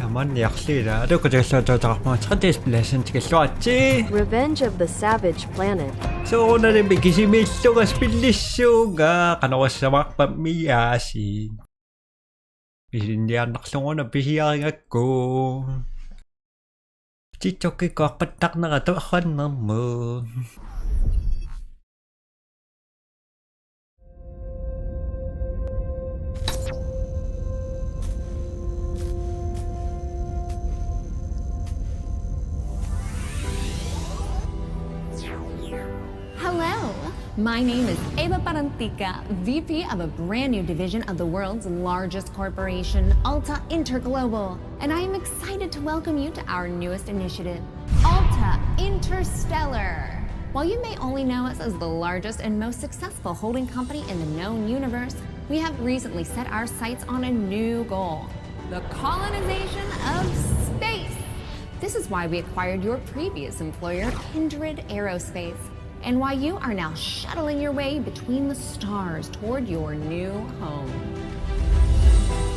Таман яхлаа. Адуу гэж жоо маа цадээс плэшэн тэгэллуачи. Revenge of the Savage Planet. Соонарэ бигисимиллугас пиллиссууга канавассамаарпа миааси. Бисиниарнарлугуна писиарингакку. Тиктокки коққаттарнера туарраннэрму. Hello, my name is Eva Parantica, VP of a brand new division of the world's largest corporation, Alta Interglobal, and I am excited to welcome you to our newest initiative, Alta Interstellar. While you may only know us as the largest and most successful holding company in the known universe, we have recently set our sights on a new goal, the colonization of space. This is why we acquired your previous employer, Kindred Aerospace, and why you are now shuttling your way between the stars toward your new home.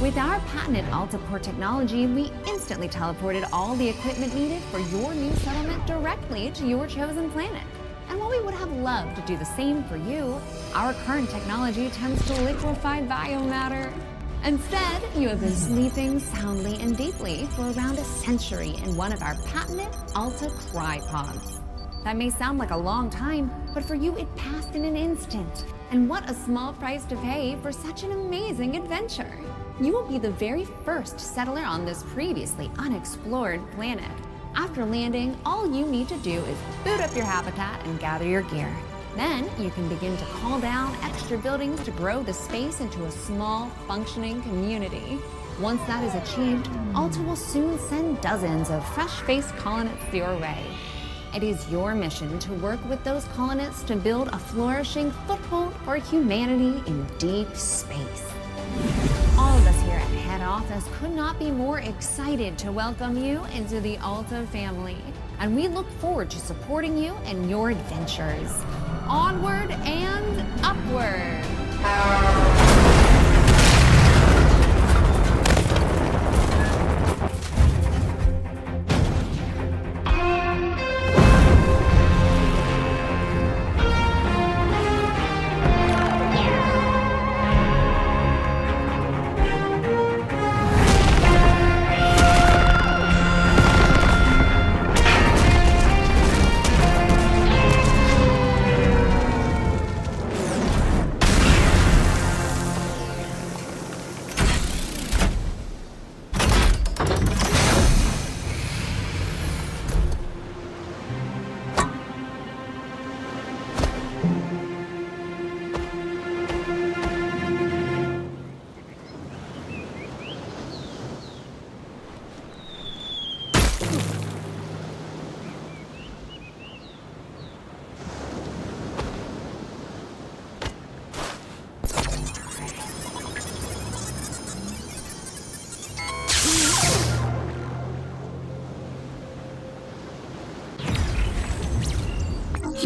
With our patented AltaPort technology, we instantly teleported all the equipment needed for your new settlement directly to your chosen planet. And while we would have loved to do the same for you, our current technology tends to liquefy biomatter. Instead, you have been sleeping soundly and deeply for around a century in one of our patented Alta Crypods. That may sound like a long time, but for you it passed in an instant. And what a small price to pay for such an amazing adventure. You will be the very first settler on this previously unexplored planet. After landing, all you need to do is boot up your habitat and gather your gear. Then you can begin to call down extra buildings to grow the space into a small, functioning community. Once that is achieved, Alta will soon send dozens of fresh-faced colonists your way. It is your mission to work with those colonists to build a flourishing foothold for humanity in deep space. All of us here at Head Office could not be more excited to welcome you into the Alta family, and we look forward to supporting you in your adventures. Onward and upward!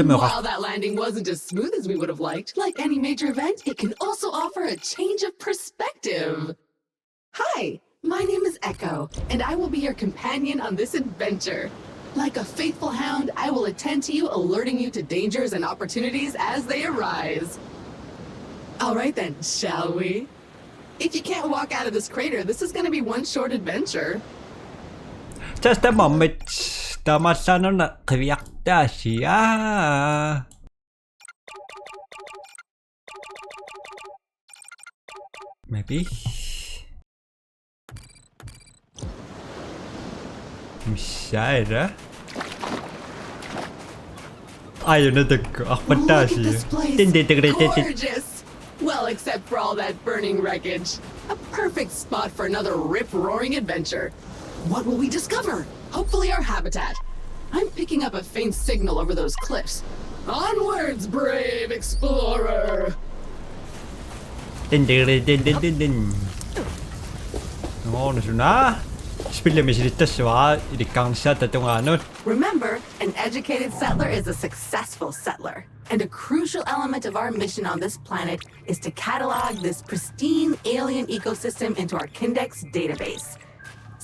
While that landing wasn't as smooth as we would have liked, like any major event, it can also offer a change of perspective. Hi, my name is Echo, and I will be your companion on this adventure. Like a faithful hound, I will attend to you, alerting you to dangers and opportunities as they arise. All right then, shall we? If you can't walk out of this crater, this is going to be one short adventure. Just a moment. Tamasano na kviakta siya. Maybe. Mishaira. Ayun na dagko. Look at this place. Gorgeous. Well, except for all that burning wreckage. A perfect spot for another rip-roaring adventure. What will we discover? Hopefully our habitat. I'm picking up a faint signal over those cliffs. Onwards, brave explorer! Din. Ano na? Spiller mi silitassua ilikkaansa tatungaanut. Remember, an educated settler is a successful settler. And a crucial element of our mission on this planet is to catalog this pristine alien ecosystem into our Kindex database.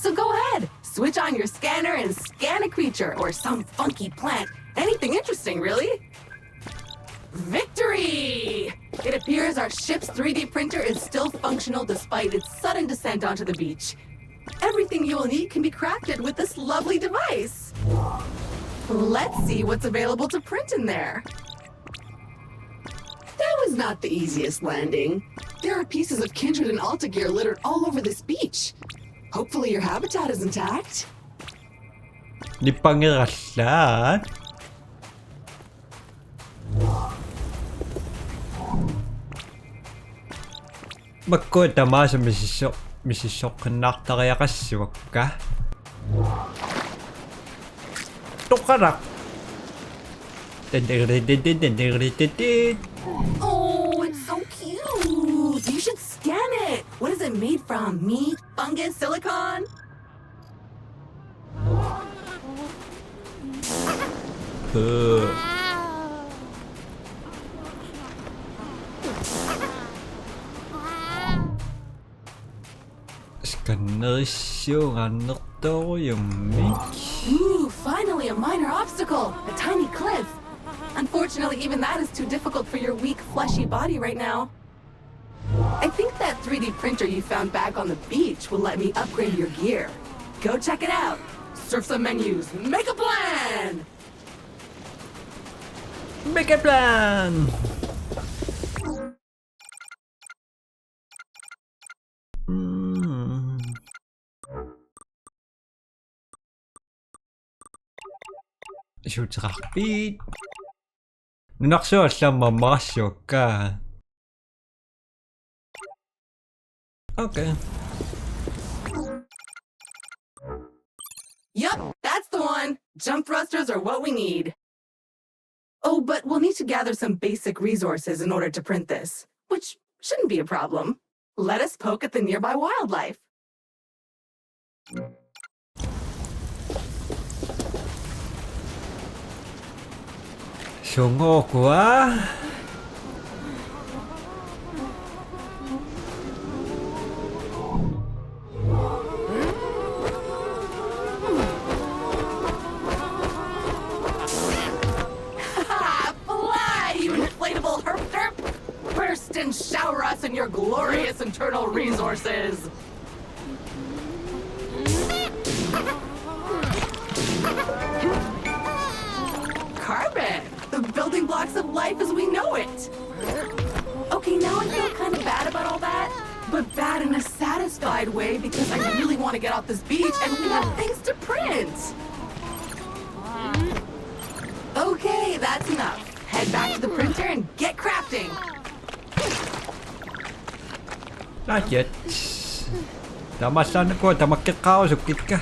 So go ahead, Switch on your scanner and scan a creature or some funky plant. Anything interesting, really. Victory! It appears our ship's 3D printer is still functional despite its sudden descent onto the beach. Everything you will need can be crafted with this lovely device. Let's see what's available to print in there. That was not the easiest landing. There are pieces of Kindred and Alta gear littered all over this beach. Hopefully your habitat is intact. Di pangirasan. Magkuta ma sa misisok nakta kaya kaswag ka. Tukarak. Oh, it's so cute. You should scan it. What is it made from? Meat, fungus, silicone? Scannerisyo ano to yung mix. Ooh, finally a minor obstacle. A tiny cliff. Unfortunately, even that is too difficult for your weak, fleshy body right now. I think that 3D printer you found back on the beach will let me upgrade your gear. Go check it out. Surf some menus. Make a plan! Make a plan! Shoot rapid. Nakso sa mamasyo ka. Okay. Yup, that's the one. Jump thrusters are what we need. Oh, but we'll need to gather some basic resources in order to print this, which shouldn't be a problem. Let us poke at the nearby wildlife. Sungo ko ah. Fly, you inflatable herp derp! Burst and shower us in your glorious internal resources! Carbon! The building blocks of life as we know it! Okay, now I feel kind of bad about all that, but bad in a satisfied way because I really want to get off this beach and we have things to print! Okay, that's enough. Head back to the printer and get crafting! Not yet. Tamasan ko, tamakikao, sukit ka.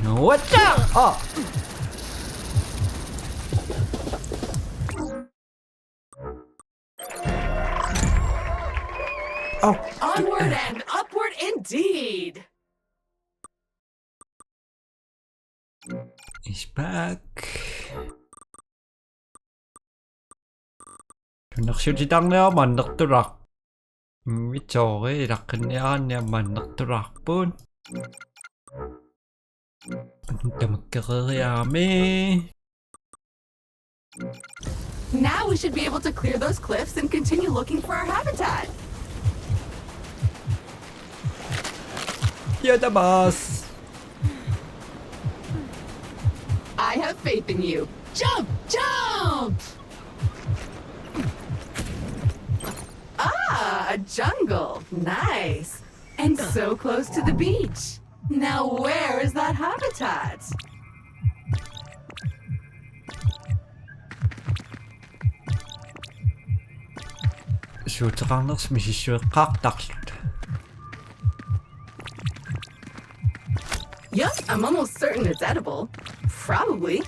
What's up? Oh. Oh. Onward and upward indeed! He's back. Naksyuditang na man nakturak. Michoke raknya manakturak pun. Anta magkakayami. Now we should be able to clear those cliffs and continue looking for our habitat. You're the boss. I have faith in you. Jump! Jump! Ah, a jungle. Nice. And so close to the beach. Now where is that habitat? Shootraners misisyo kaktaklit. Yup, I'm almost certain it's edible. Probably.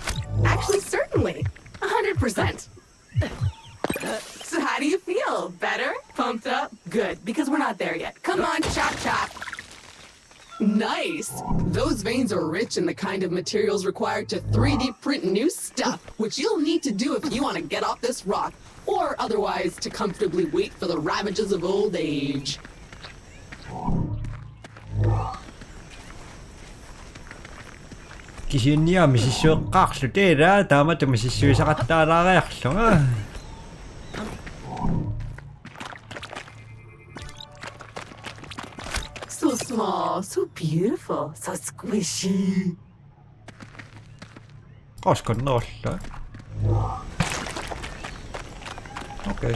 Actually, certainly. 100%. So how do you feel? Better? Pumped up? Good, because we're not there yet. Come on, chop chop. Nice! Those veins are rich in the kind of materials required to 3D print new stuff, which you'll need to do if you want to get off this rock, or otherwise to comfortably wait for the ravages of old age. Kisinia misissueqqaarlu teilaa taamata misissuisaqattaalaariarlunga. So small, so beautiful, so squishy. Qasqanneralla. Okay.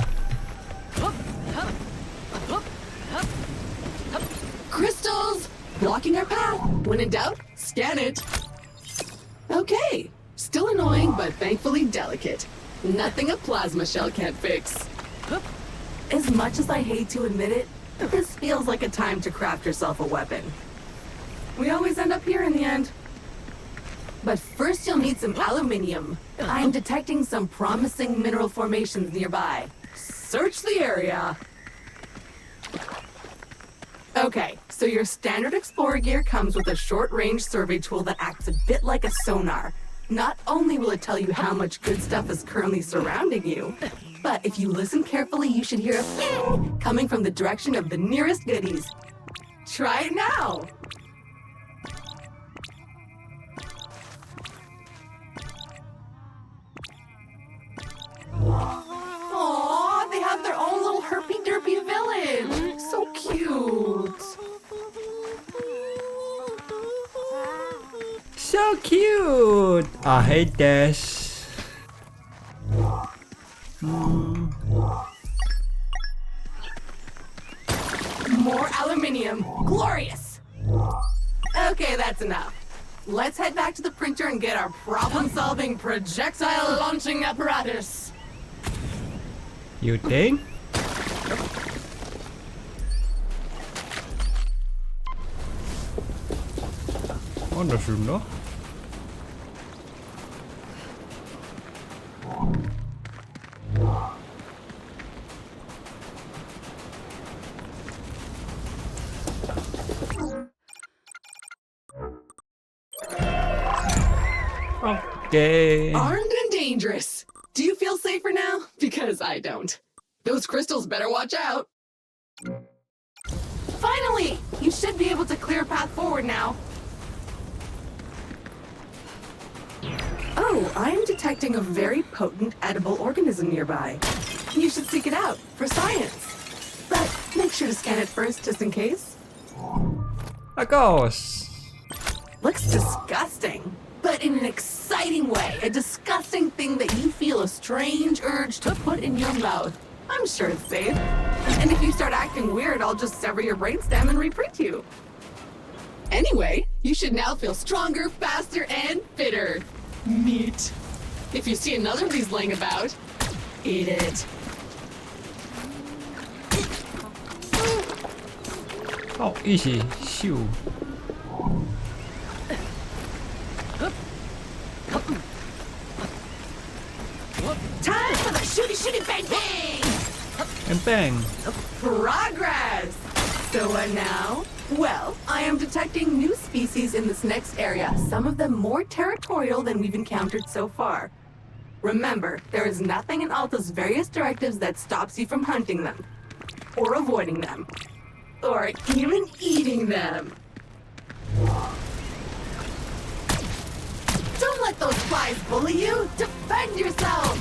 Crystals! Blocking our path. When in doubt, scan it. Okay. Still annoying, but thankfully delicate. Nothing a plasma shell can't fix. As much as I hate to admit it, this feels like a time to craft yourself a weapon. We always end up here in the end. But first you'll need some aluminium. I'm detecting some promising mineral formations nearby. Search the area. Okay, so your standard explorer gear comes with a short-range survey tool that acts a bit like a sonar. Not only will it tell you how much good stuff is currently surrounding you, but if you listen carefully, you should hear a ping coming from the direction of the nearest goodies. Try it now! Aww, they have their own little herpy-derpy village! So cute! So cute! I hate this. More aluminium. Glorious! Okay, that's enough. Let's head back to the printer and get our problem-solving projectile launching apparatus. You think? Wonderful. Okay. Armed and dangerous. Do you feel safer now? Because I don't. Those crystals better watch out. Finally! You should be able to clear a path forward now. Oh, I am detecting a very potent edible organism nearby. You should seek it out for science. But make sure to scan it first, just in case. A ghost. Looks disgusting, but in an exciting way. A disgusting thing that you feel a strange urge to put in your mouth. I'm sure it's safe. And if you start acting weird, I'll just sever your brainstem and reprint you. Anyway, you should now feel stronger, faster, and fitter. Neat. If you see another of these laying about, eat it. Oh, easy. Shoo. Time for the shooty bang bang! And bang. Progress! So what now? Well, I am detecting new species in this next area, some of them more territorial than we've encountered so far. Remember, there is nothing in Alta's various directives that stops you from hunting them, or avoiding them, or even eating them. Don't let those flies bully you! Defend yourself!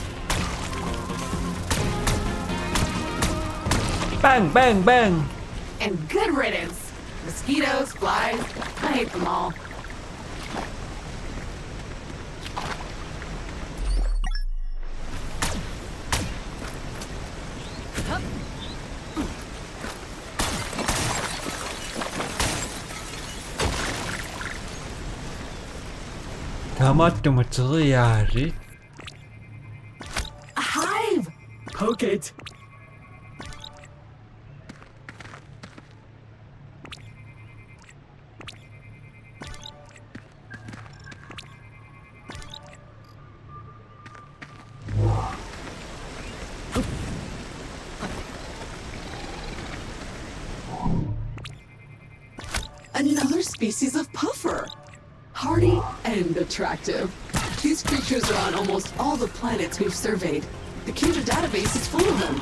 Bang, bang, bang. And good riddance! Mosquitoes, flies, I hate them all. Tomato materiali. A hive! Poke it! Another species of puffer. Hardy and attractive. These creatures are on almost all the planets we've surveyed. The Kindred database is full of them.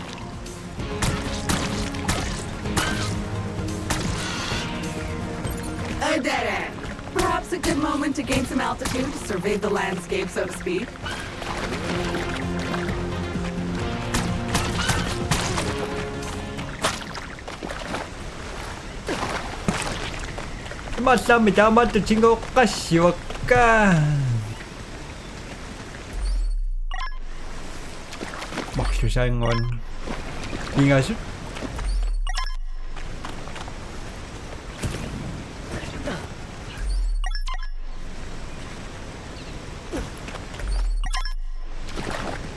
a dead end. Perhaps a good moment to gain some altitude, survey the landscape, so to speak. 감사합니다. 만드신 것 같시니까. Mặc dù sao ngon. Đi ngay sức.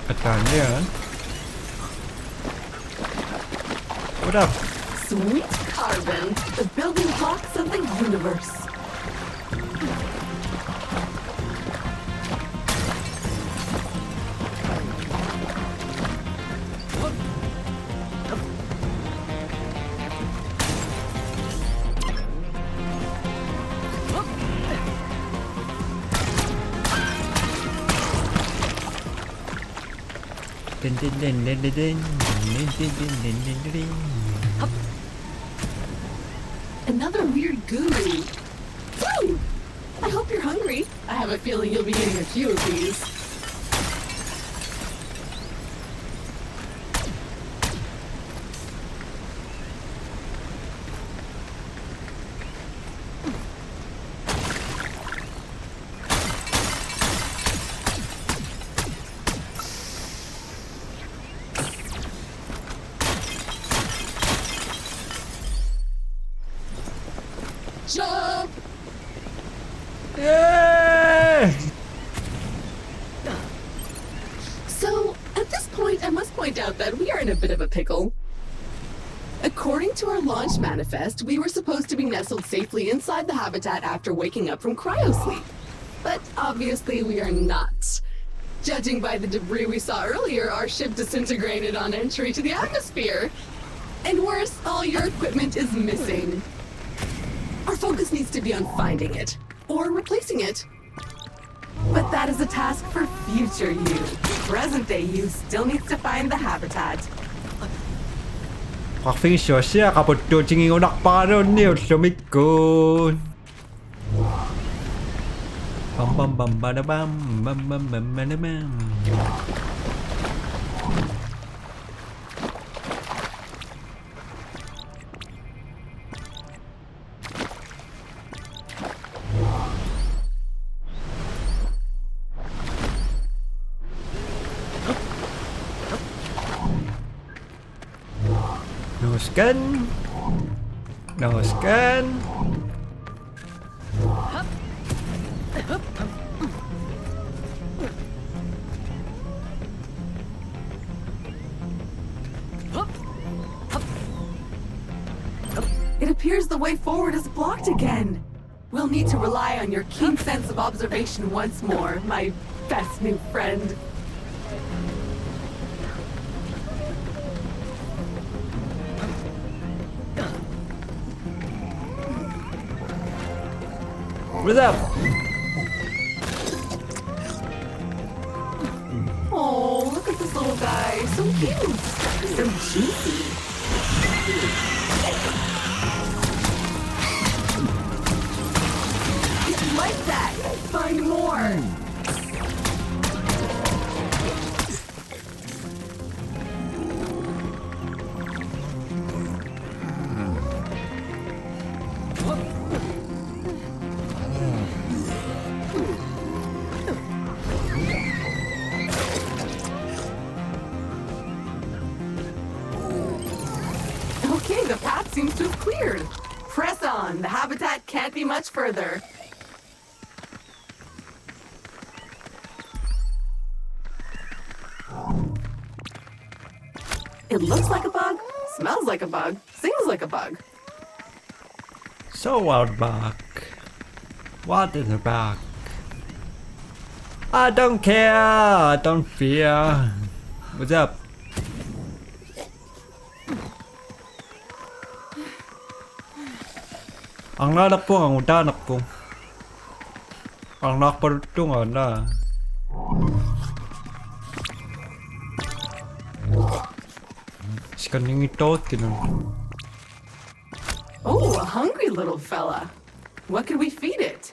Katanya. What up? Sweet carbon, the building blocks of the universe. Din din din din din din din din din din din. Another weird goo. Woo! I hope you're hungry. I have a feeling you'll be eating a few of these. Jump! Yeah! So, at this point, I must point out that we are in a bit of a pickle. According to our launch manifest, we were supposed to be nestled safely inside the habitat after waking up from cryosleep. But obviously, we are not. Judging by the debris we saw earlier, our ship disintegrated on entry to the atmosphere. And worse, all your equipment is missing. Our focus needs to be on finding it, or replacing it. But that is a task for future you. Present-day you still needs to find the habitat. Hoặc phiên sửa xe cả một chỗ chính ngô đặc ba đâu nhiều số mít côn. Bam bam bam ba da bam bam bam bam ba da bam. No scan. No scan. It appears the way forward is blocked again. We'll need to rely on your keen sense of observation once more, my best new friend. What's up? Oh, look at this little guy. So cute. So juicy. It's like that. Find more. Okay, the path seems to have cleared. Press on. The habitat can't be much further. It looks like a bug, smells like a bug, sings like a bug. So out back. What in the back? I don't care. I don't fear. What's up? Ang nanak po ang udanak po. Ang nakparutungan na. Sikan yung ito, tinun. Oh, a hungry little fella. What could we feed it?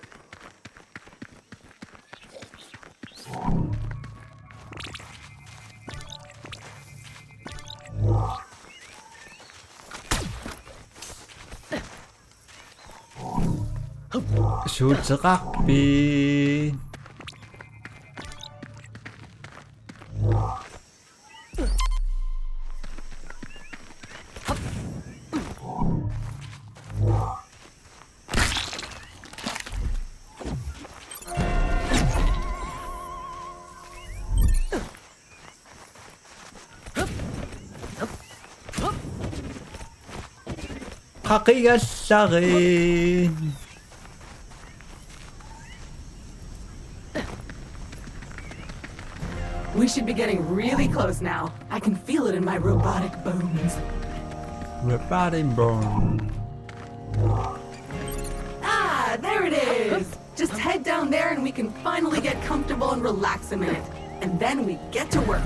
Shoot sa cockpit. Kakigas sa akin. We should be getting really close now. I can feel it in my robotic bones. Robotic bone. Ah, there it is! Just head down there and we can finally get comfortable and relax a minute. And then we get to work.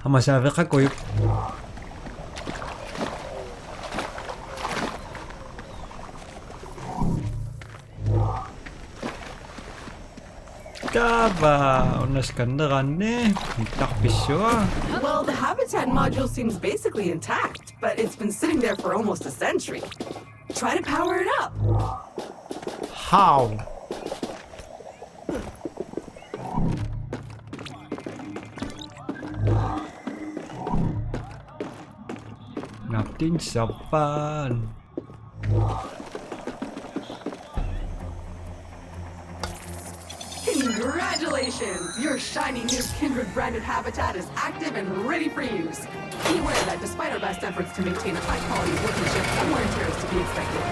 Masabi ka ko Kaba, unas kandaran eh. Takpisyo ah. Well, the habitat module seems basically intact, but it's been sitting there for almost a century. Try to power it up. How? Nothing so fun. Congratulations! Your shiny new Kindred branded habitat is active and ready for use. Be aware that despite our best efforts to maintain a high quality workmanship, some wear and tear is to be expected.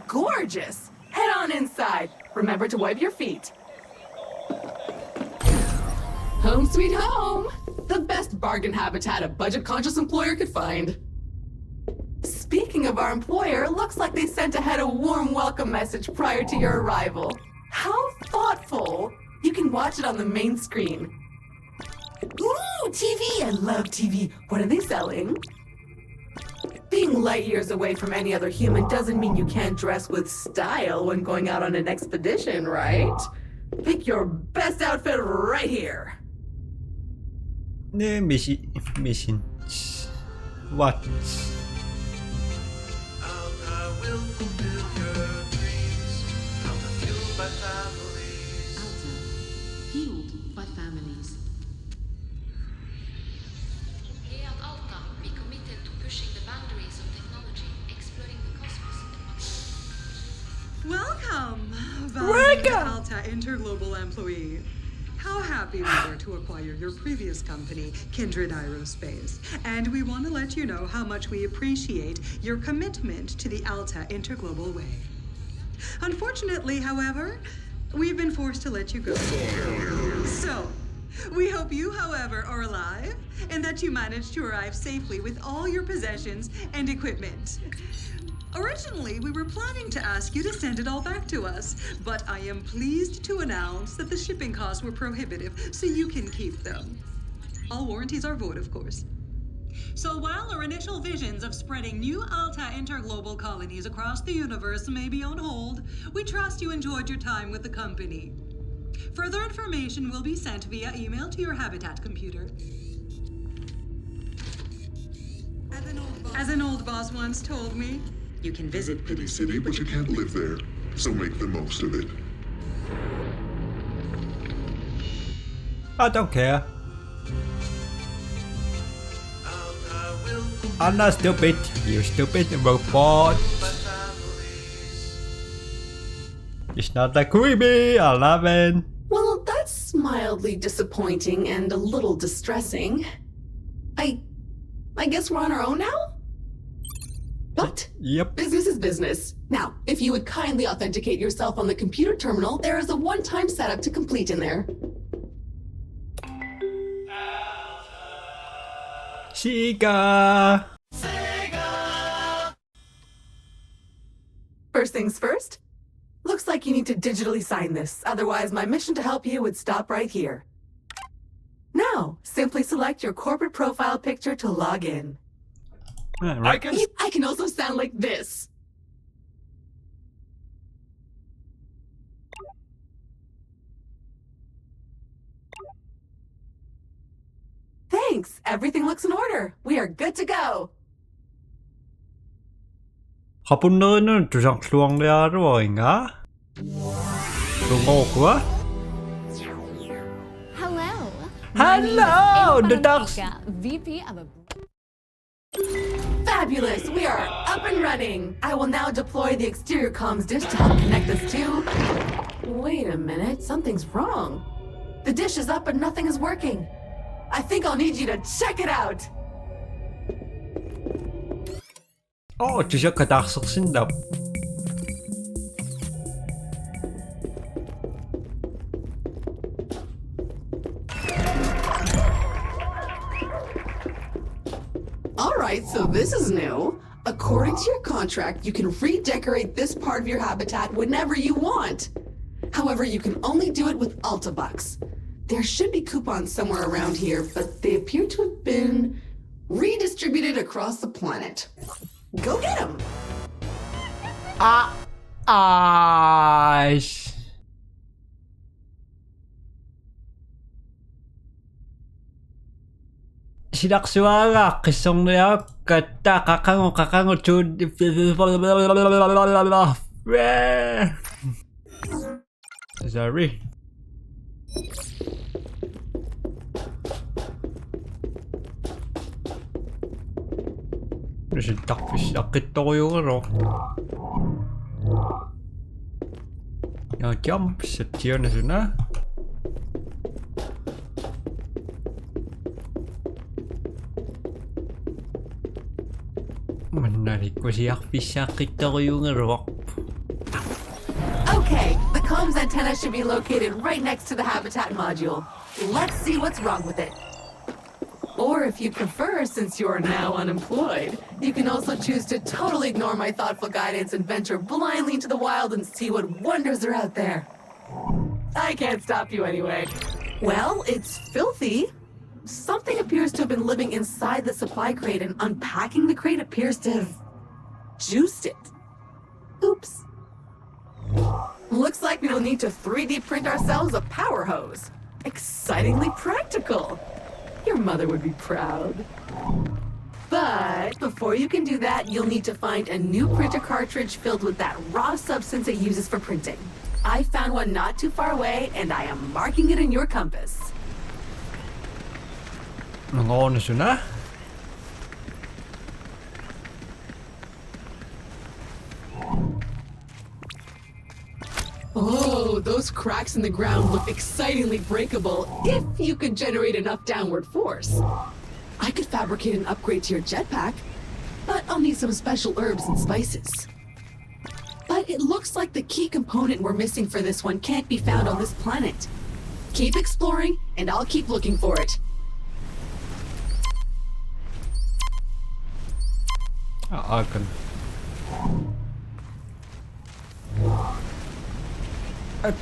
Gorgeous! Head on inside. Remember to wipe your feet. Home sweet home! The best bargain habitat a budget-conscious employer could find. Speaking of our employer, looks like they sent ahead a warm welcome message prior to your arrival. How thoughtful! You can watch it on the main screen. Ooh, TV! I love TV. What are they selling? Being light years away from any other human doesn't mean you can't dress with style when going out on an expedition, right? Pick your best outfit right here. Ne mission. What? Alta will fulfill your dreams. Alta fueled by families. Alta, fueled by families. Here at Alta, we committed to pushing the boundaries of technology, exploring the cosmos. Welcome, valued Alta Interglobal employee. How happy we were to acquire your previous company, Kindred Aerospace. And we want to let you know how much we appreciate your commitment to the Alta Interglobal way. Unfortunately, however, we've been forced to let you go. So, we hope you, however, are alive and that you managed to arrive safely with all your possessions and equipment. Originally, we were planning to ask you to send it all back to us, but I am pleased to announce that the shipping costs were prohibitive, so you can keep them. All warranties are void, of course. So while our initial visions of spreading new Alta Interglobal colonies across the universe may be on hold, we trust you enjoyed your time with the company. Further information will be sent via email to your Habitat computer. As an old boss once told me, you can visit Pity City, but you can't live there. So make the most of it. I don't care. Alta will fulfill I'm not stupid. You stupid robot. by families. It's not that creepy. I love it. Well, That's mildly disappointing and a little distressing. I guess we're on our own now? But Yep. business is business. Now, if you would kindly authenticate yourself on the computer terminal, there is a one-time setup to complete in there. Shiga. First things first. Looks like you need to digitally sign this, otherwise my mission to help you would stop right here. Now, simply select your corporate profile picture to log in. Right. I can also sound like this. Thanks. Everything looks in order. We are good to go. 화분너는 두장kluang리아로인가? 동호구아? Hello. My name is Hello, Eva the dogs. Parantica, VP of a Fabulous. We are up and running. I will now deploy the exterior comms dish to help connect us to... Wait a minute. Something's wrong. The dish is up but nothing is working. I think I'll need you to check it out. 주셔가 낙석신다. Alright, so this is new. According to your contract, you can redecorate this part of your habitat whenever you want. However, you can only do it with Altabucks. There should be coupons somewhere around here, but they appear to have been redistributed across the planet. Go get them! 아이씨. 시락수아가 그성내야 갔다 가강호 주 왜? Sorry. 시작했다고요 그럼. 야 점프 지원해주나? 맨날 입고 시작했다고요 그럼. Okay, the comms antenna should be located right next to the habitat module. Let's see what's wrong with it. Or if you prefer, since you are now unemployed, you can also choose to totally ignore my thoughtful guidance and venture blindly into the wild and see what wonders are out there. I can't stop you anyway. Well, it's filthy. Something appears to have been living inside the supply crate, and unpacking the crate appears to have juiced it. Oops. Looks like we'll need to 3D print ourselves a power hose. Excitingly practical. Your mother would be proud. But before you can do that, you'll need to find a new printer cartridge filled with that raw substance it uses for printing. I found one not too far away, and I am marking it in your compass. 어느 주나? Oh, those cracks in the ground look excitingly breakable if you could generate enough downward force. I could fabricate an upgrade to your jetpack, but I'll need some special herbs and spices. But it looks like the key component we're missing for this one can't be found on this planet. Keep exploring, and I'll keep looking for it. 그럼.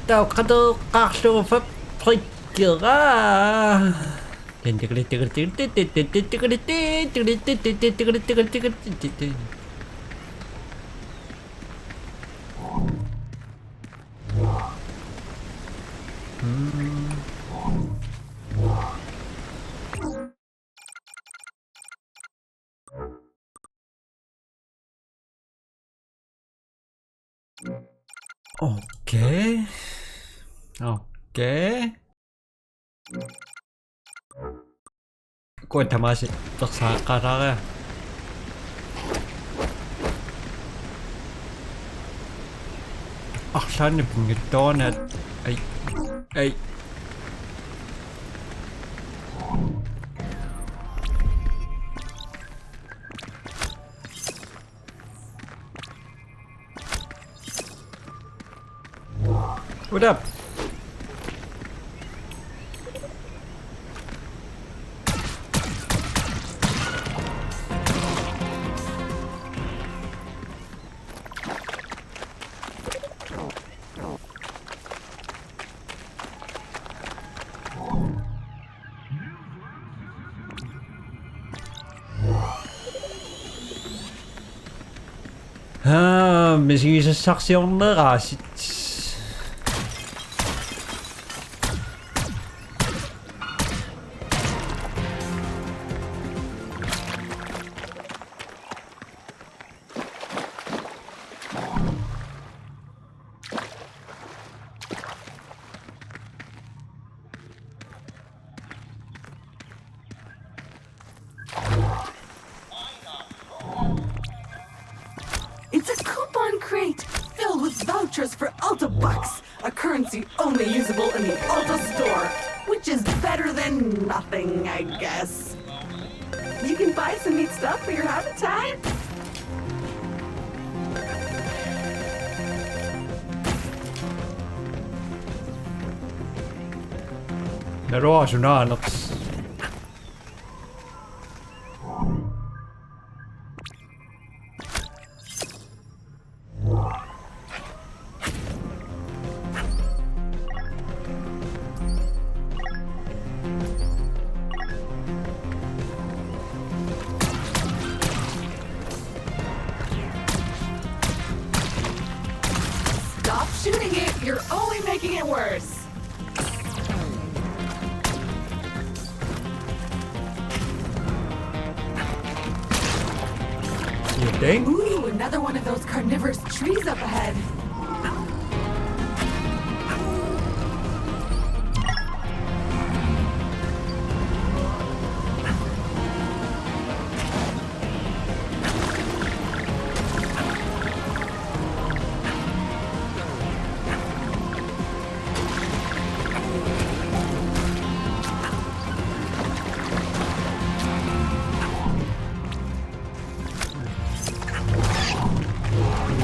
또 카드 각수 파이트가 오케이. Kuinka mä tuossa karalla? Saan ne pungit tuonne. Ei. What up? Misschien is een saxie onder raas. It's a coupon crate filled with vouchers for Ulta Bucks, a currency only usable in the Ulta store, which is better than nothing, I guess. You can buy some neat stuff for your habitat. Naroa sunanoks. Stop shooting it, you're only making it worse. You think? Ooh, another one of those carnivorous trees up ahead.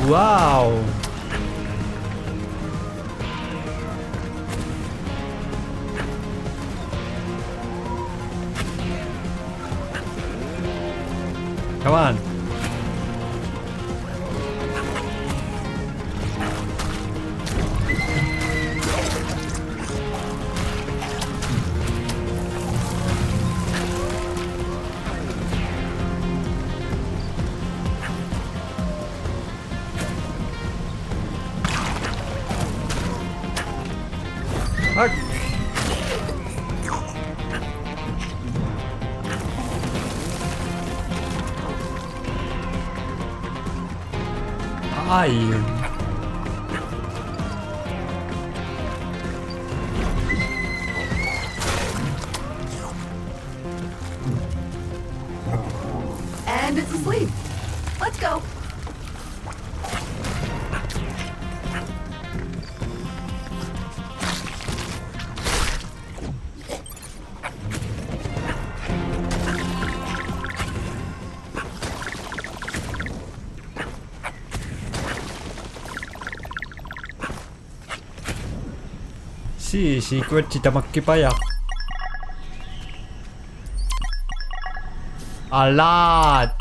Wow. Come on. Fuck. Ai. And it's asleep. Let's go. Sì, questi makkipaya. A lot.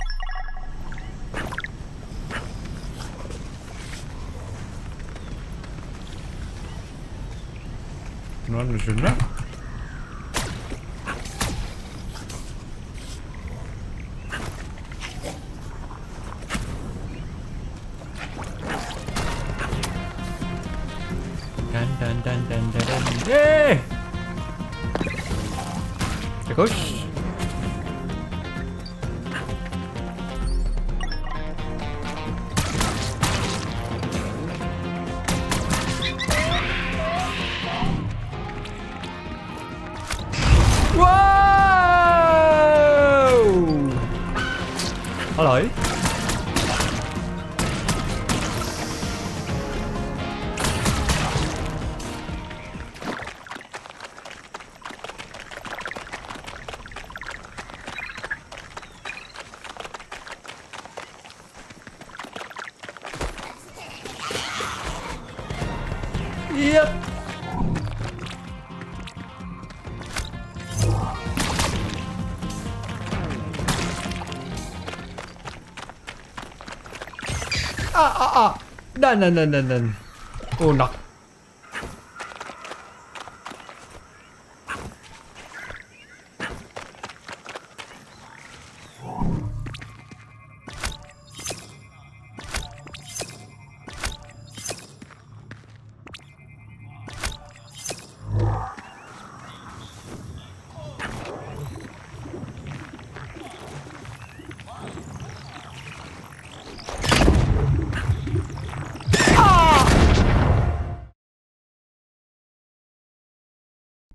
Non şuna. Dun. Yeah! Koş. Wow! Hello. Yep. Nan. Unak.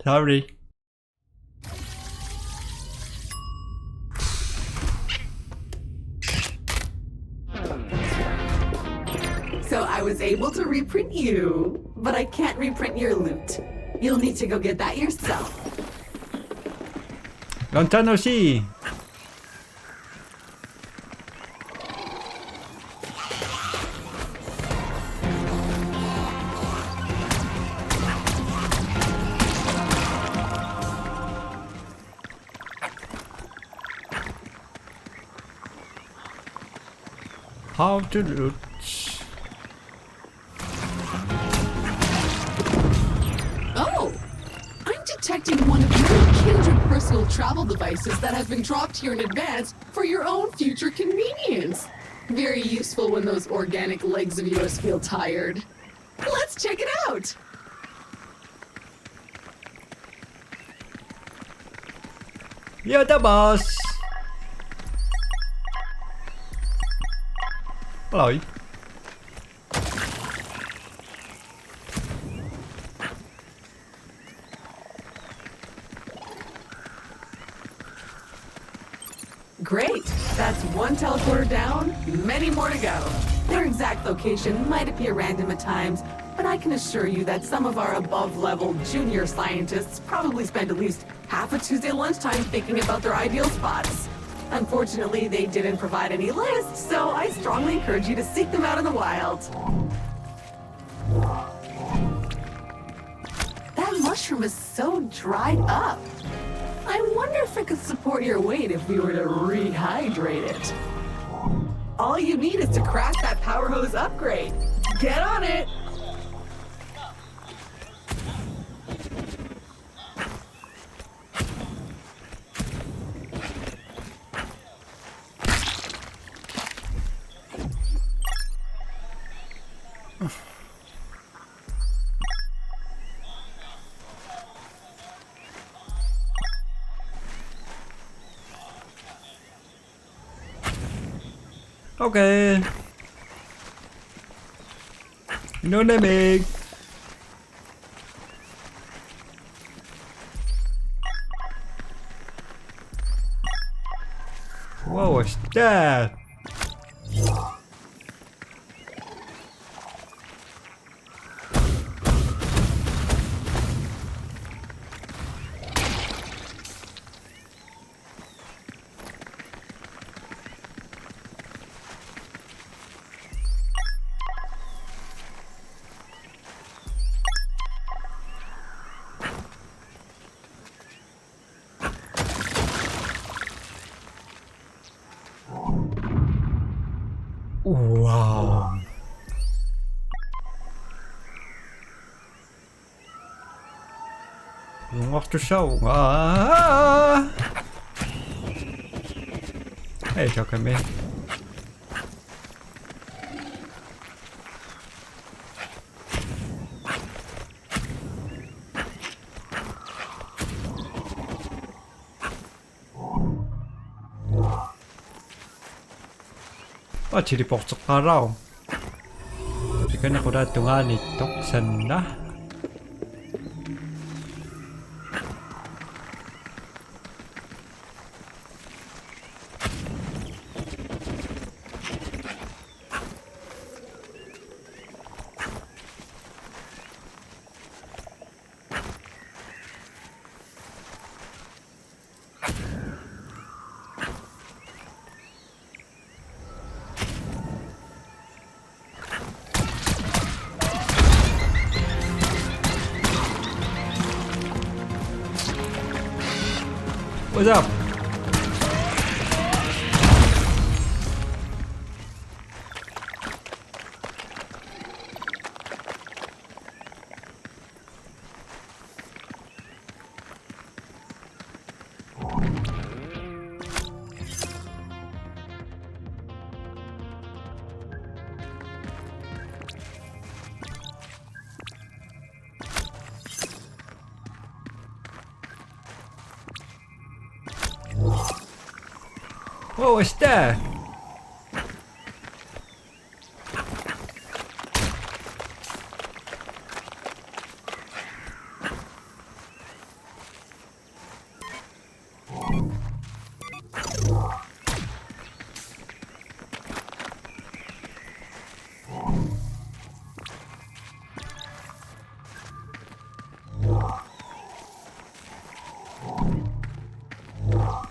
Sorry. So I was able to reprint you, but I can't reprint your loot. You'll need to go get that yourself. Long time no see. How to loot? Oh! I'm detecting one of your kindred personal travel devices that have been dropped here in advance for your own future convenience. Very useful when those organic legs of yours feel tired. Let's check it out! You're the boss. Hello. Great! That's one teleporter down, many more to go. Their exact location might appear random at times, but I can assure you that some of our above-level junior scientists probably spend at least half a Tuesday lunchtime thinking about their ideal spots. Unfortunately, they didn't provide any lists, so I strongly encourage you to seek them out in the wild. That mushroom is so dried up. I wonder if it could support your weight if we were to rehydrate it. All you need is to craft that power hose upgrade. Get on it! Okay. No naming. What was that? Wow. Nog te zo. Hey, zo kan mee. Teleport ka raw. Hindi ka na ko dato nga nito. Saan na? What's up? What was that?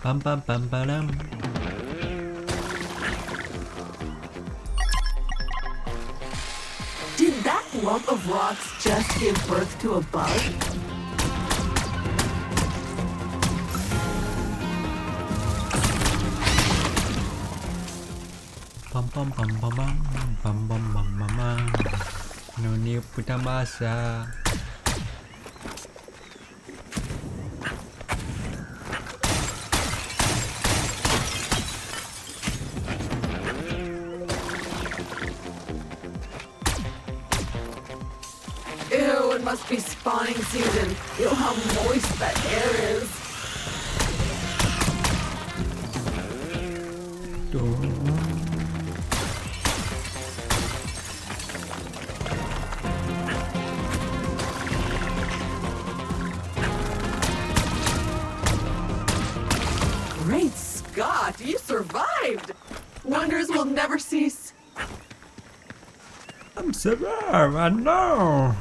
Bum bum bum ba-dum. Did that lump of rocks just give birth to a bug? Bum bum bum bum bum bum bum bum bum bum. No need putamasa. Ew, it must be spawning season. Ew, how moist that air is. Great Scott, you survived! Wonders will never cease. I'm survived, I know.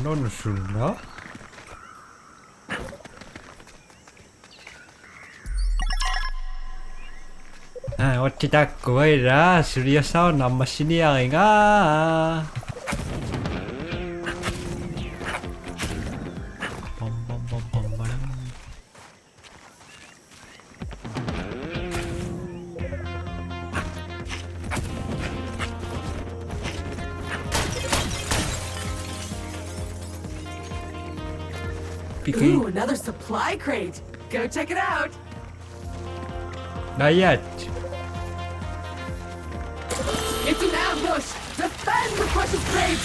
너는 술나? 어찌다 그거이라 술이어서 너무 신이야가. Ooh, another supply crate. Go check it out. Not yet. It's an ambush. Defend the precious crate.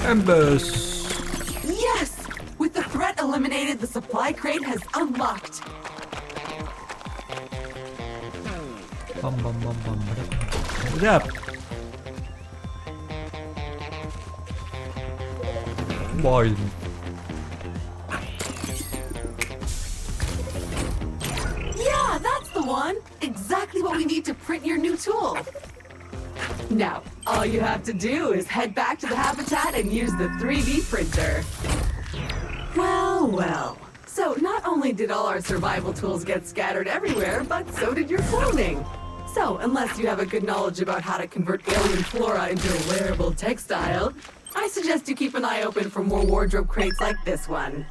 Ambush. Yes! With the threat eliminated, the supply crate has unlocked. Bum bum bum bum. What's up? Boy. Yeah, that's the one. Exactly what we need to print your new tool. Now, all you have to do is head back to the habitat and use the 3D printer. Well, well. So not only did all our survival tools get scattered everywhere, but so did your clothing. So unless you have a good knowledge about how to convert alien flora into a wearable textile, I suggest you keep an eye open for more wardrobe crates like this one.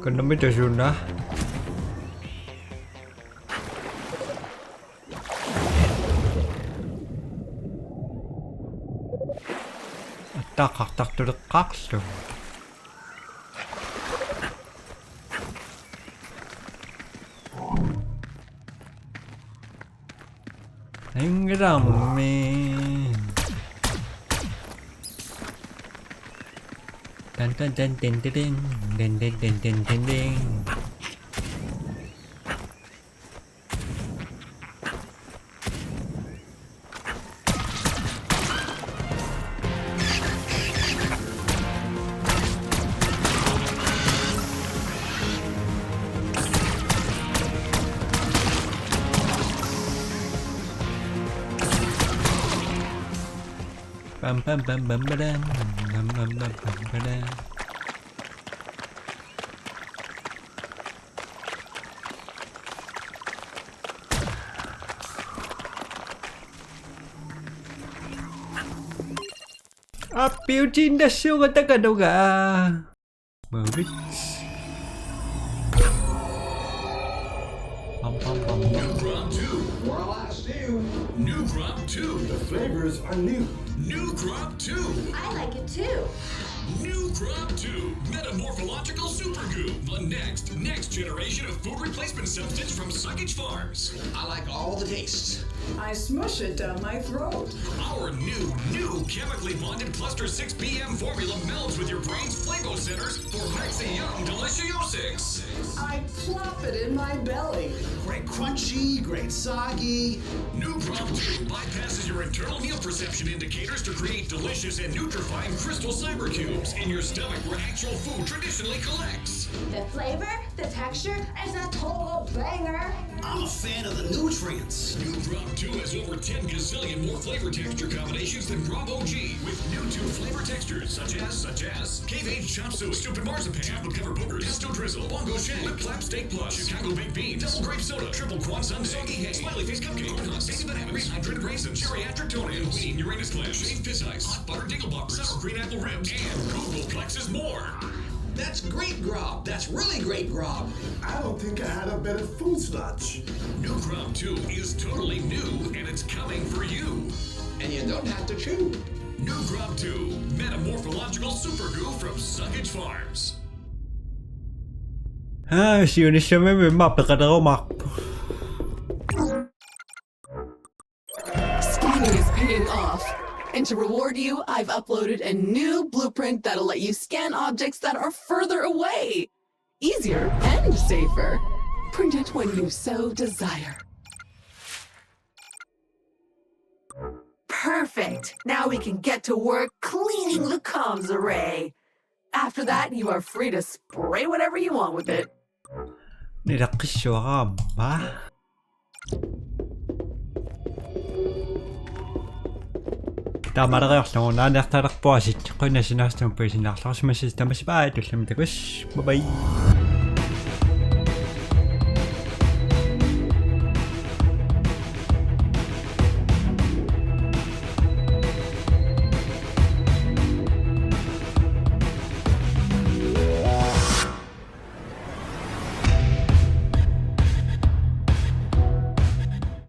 Kena meja sunnah. Tak tak tak tak tak. 앵그랑맨 딴딴딴딴딴딴 딴딴딴딴딴 빰빰빰빰빰빰 빰빰빰빰빰 아 삐우진다 쇼가 따가도가 뭐지 빰빰빰 New Crop 2. More last new. New Crop 2. The flavors are new. New Crop 2. I like it too. New Crop 2. Metamorphological Super Goo. The next generation of food replacement substance from Suckage Farms. I like all the tastes. I smush it down my throat. Our new chemically bonded Cluster 6 PM formula melds with your brain's flavo centers for Mexi Young Deliciosics. I plop it in my belly. Great crunchy, great soggy. New Crop 2 bypasses your internal meal perception indicators to create delicious and nutrifying crystal cyber cubes in your stomach where actual food traditionally collects. The flavor, the texture, is a total banger. I'm a fan of the nutrients. New Crop 2 has over 10 gazillion more flavor texture combinations than Grob OG, with new 2 flavor textures such as Cave Age Chop Suey, Stupid Marzipan, Chocolate Covered Boogers, Pesto Drizzle, Bongo Shank, Lip Clap Steak Plus, Chicago Baked Beans, Double Grape Soda, Triple Quan Sundae, Soggy Hay, Smiley Face Cupcake, Corn Baby Banana, Rehydrated Raisins, Geriatric Toenail, Queen Uranus Clash, Shaved Fish Ice, Hot Butter Dingleboppers, Sour Green Apple Ribs, and Googleplex is more. That's great grub. That's really great grub. I don't think I had a better food sludge. New Crop 2 is totally new, and it's coming for you. And you don't have to chew. New Crop 2, Metamorphological Super Goo from Suckage Farms. 아 시원히 시험에 왜 맛배가다가 막 Scanning is paying off. And to reward you, I've uploaded a new blueprint that'll let you scan objects that are further away. Easier and safer. Print it when you so desire. Perfect. Now we can get to work cleaning the comms array. After that, you are free to spray whatever you want with it. 이렇게 쇼가 마 Тамарариарлугу наанерталерпуаси қинасинаарстум пуисиннаарларсимассис тамасипаа тулламитакус бай